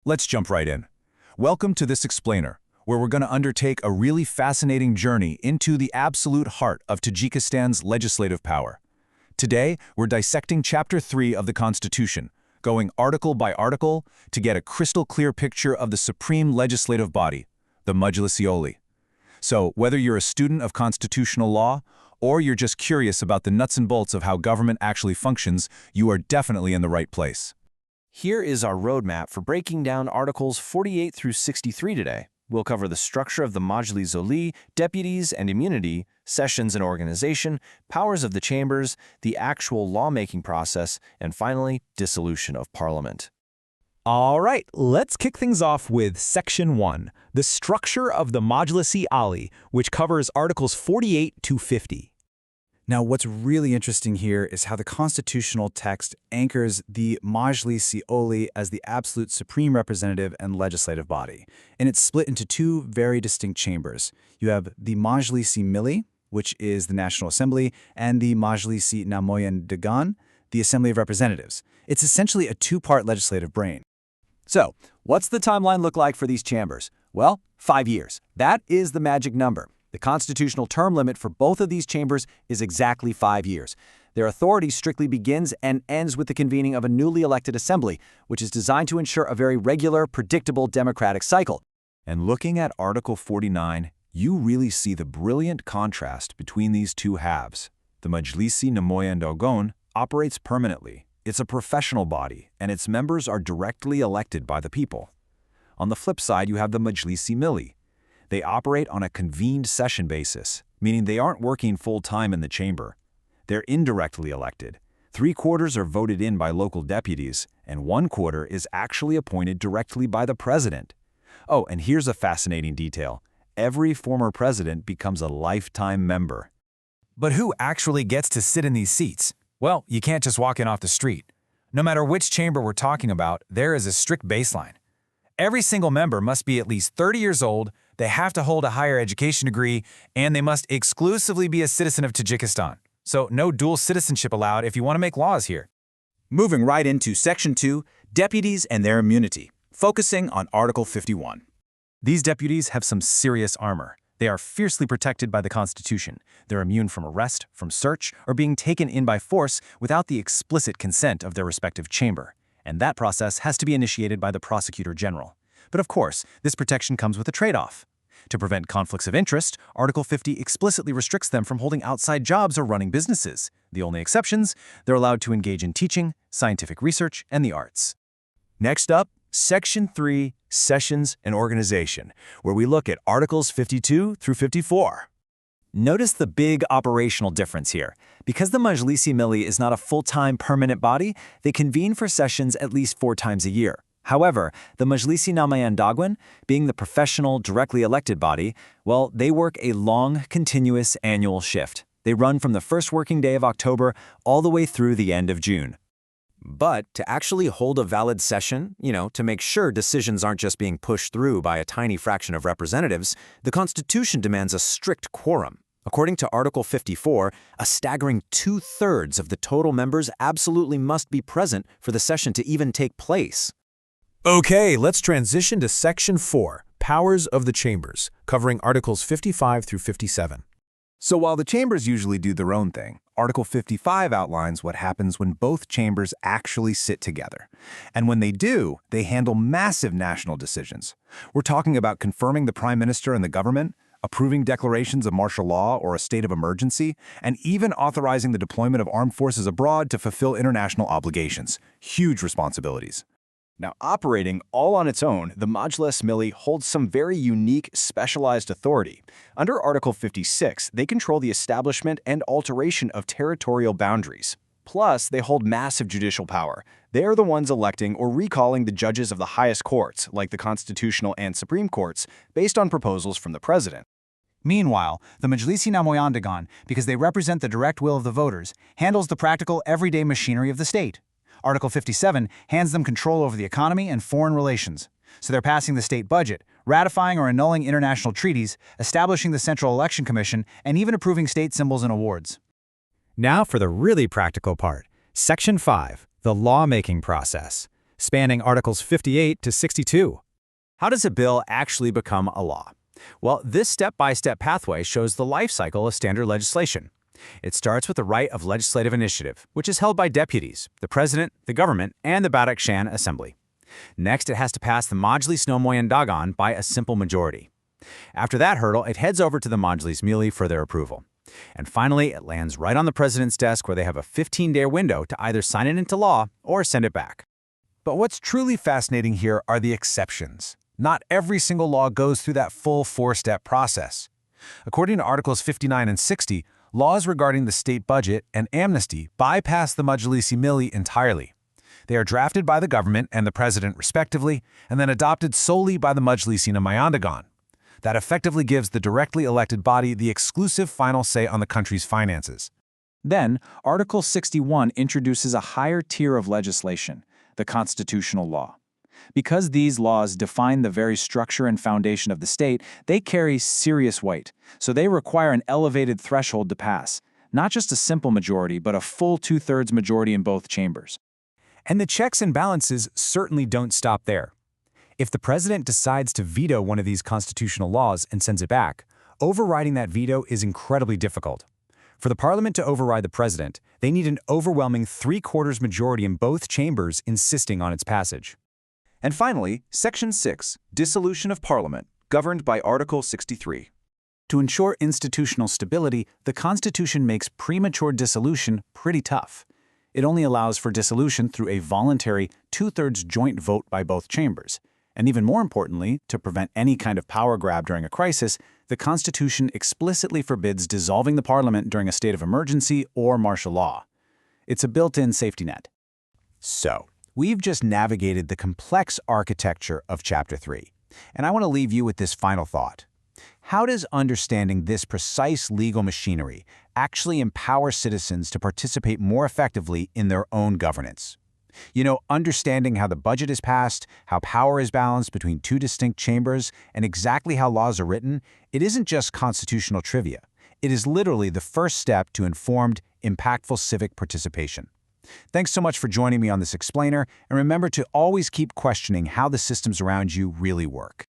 Let's jump right in. Welcome to this explainer, where we're going to undertake a really fascinating journey into the absolute heart of Tajikistan's legislative power. Today, we're dissecting Chapter 3 of the Constitution, going article by article to get a crystal clear picture of the supreme legislative body, the Majlisi. So, whether you're a student of constitutional law or you're just curious about the nuts and bolts of how government actually functions, you are definitely in the right place. Here is our roadmap for breaking down Articles 48 through 63 today. We'll cover the structure of the Majlisi, deputies and immunity, sessions and organization, powers of the chambers, the actual lawmaking process, and finally, dissolution of parliament. All right, let's kick things off with Section 1, the structure of the Majlisi, which covers Articles 48 to 50. Now, what's really interesting here is how the constitutional text anchors the Majlisi as the absolute supreme representative and legislative body. And it's split into two very distinct chambers. You have the Majlisi Milli, which is the National Assembly, and the Majlisi Namoyandagan, the Assembly of Representatives. It's essentially a two-part legislative brain. So, what's the timeline look like for these chambers? Well, 5 years. That is the magic number. The constitutional term limit for both of these chambers is exactly 5 years. Their authority strictly begins and ends with the convening of a newly elected assembly, which is designed to ensure a very regular, predictable democratic cycle. And looking at Article 49, you really see the brilliant contrast between these two halves. The Majlisi Namoyandagan operates permanently. It's a professional body, and its members are directly elected by the people. On the flip side, you have the Majlisi Milli. They operate on a convened session basis, meaning they aren't working full-time in the chamber. They're indirectly elected. 3/4 are voted in by local deputies, and 1/4 is actually appointed directly by the president. Oh, and here's a fascinating detail. Every former president becomes a lifetime member. But who actually gets to sit in these seats? Well, you can't just walk in off the street. No matter which chamber we're talking about, there is a strict baseline. Every single member must be at least 30 years old, they have to hold a higher education degree, and they must exclusively be a citizen of Tajikistan. So no dual citizenship allowed if you want to make laws here. Moving right into Section 2, deputies and their immunity, focusing on Article 51. These deputies have some serious armor. They are fiercely protected by the Constitution. They're immune from arrest, from search, or being taken in by force without the explicit consent of their respective chamber. And that process has to be initiated by the Prosecutor General. But of course, this protection comes with a trade-off. To prevent conflicts of interest, Article 50 explicitly restricts them from holding outside jobs or running businesses. The only exceptions, they're allowed to engage in teaching, scientific research, and the arts. Next up, Section 3, Sessions and Organization, where we look at Articles 52 through 54. Notice the big operational difference here. Because the Majlisi Milli is not a full-time permanent body, they convene for sessions at least 4 times a year. However, the Majlisi Namoyandagan, being the professional, directly elected body, well, they work a long, continuous annual shift. They run from the first working day of October all the way through the end of June. But to actually hold a valid session, to make sure decisions aren't just being pushed through by a tiny fraction of representatives, the Constitution demands a strict quorum. According to Article 54, a staggering 2/3 of the total members absolutely must be present for the session to even take place. Okay, let's transition to Section 4, Powers of the Chambers, covering Articles 55 through 57. So while the chambers usually do their own thing, Article 55 outlines what happens when both chambers actually sit together. And when they do, they handle massive national decisions. We're talking about confirming the Prime Minister and the government, approving declarations of martial law or a state of emergency, and even authorizing the deployment of armed forces abroad to fulfill international obligations. Huge responsibilities. Now, operating all on its own, the Majlis Milli holds some very unique, specialized authority. Under Article 56, they control the establishment and alteration of territorial boundaries. Plus, they hold massive judicial power. They are the ones electing or recalling the judges of the highest courts, like the Constitutional and Supreme Courts, based on proposals from the president. Meanwhile, the Majlisi Namoyandagan, because they represent the direct will of the voters, handles the practical, everyday machinery of the state. Article 57 hands them control over the economy and foreign relations. So they're passing the state budget, ratifying or annulling international treaties, establishing the Central Election Commission, and even approving state symbols and awards. Now for the really practical part, Section 5, the lawmaking process. spanning Articles 58 to 62. How does a bill actually become a law? Well, this step-by-step pathway shows the life cycle of standard legislation. It starts with the right of legislative initiative, which is held by deputies, the president, the government, and the Badakhshan Assembly. Next, it has to pass the Majlis Nomoyandagan by a simple majority. After that hurdle, it heads over to the Majlis Milli for their approval. And finally, it lands right on the president's desk where they have a 15-day window to either sign it into law or send it back. But what's truly fascinating here are the exceptions. Not every single law goes through that full four-step process. According to Articles 59 and 60, laws regarding the state budget and amnesty bypass the Majlisi Milli entirely. They are drafted by the government and the president respectively, and then adopted solely by the Majlisi Namayandagan. That effectively gives the directly elected body the exclusive final say on the country's finances. Then, Article 61 introduces a higher tier of legislation, the constitutional law. Because these laws define the very structure and foundation of the state, they carry serious weight, so they require an elevated threshold to pass, not just a simple majority, but a full two-thirds majority in both chambers. And the checks and balances certainly don't stop there. If the president decides to veto one of these constitutional laws and sends it back, overriding that veto is incredibly difficult. For the parliament to override the president, they need an overwhelming three-quarters majority in both chambers insisting on its passage. And finally, Section 6, Dissolution of Parliament, governed by Article 63. To ensure institutional stability, the Constitution makes premature dissolution pretty tough. It only allows for dissolution through a voluntary two-thirds joint vote by both chambers. And even more importantly, to prevent any kind of power grab during a crisis, the Constitution explicitly forbids dissolving the Parliament during a state of emergency or martial law. It's a built-in safety net. So, we've just navigated the complex architecture of Chapter 3, and I want to leave you with this final thought. How does understanding this precise legal machinery actually empower citizens to participate more effectively in their own governance? You know, understanding how the budget is passed, how power is balanced between two distinct chambers, and exactly how laws are written, it isn't just constitutional trivia. It is literally the first step to informed, impactful civic participation. Thanks so much for joining me on this explainer, and remember to always keep questioning how the systems around you really work.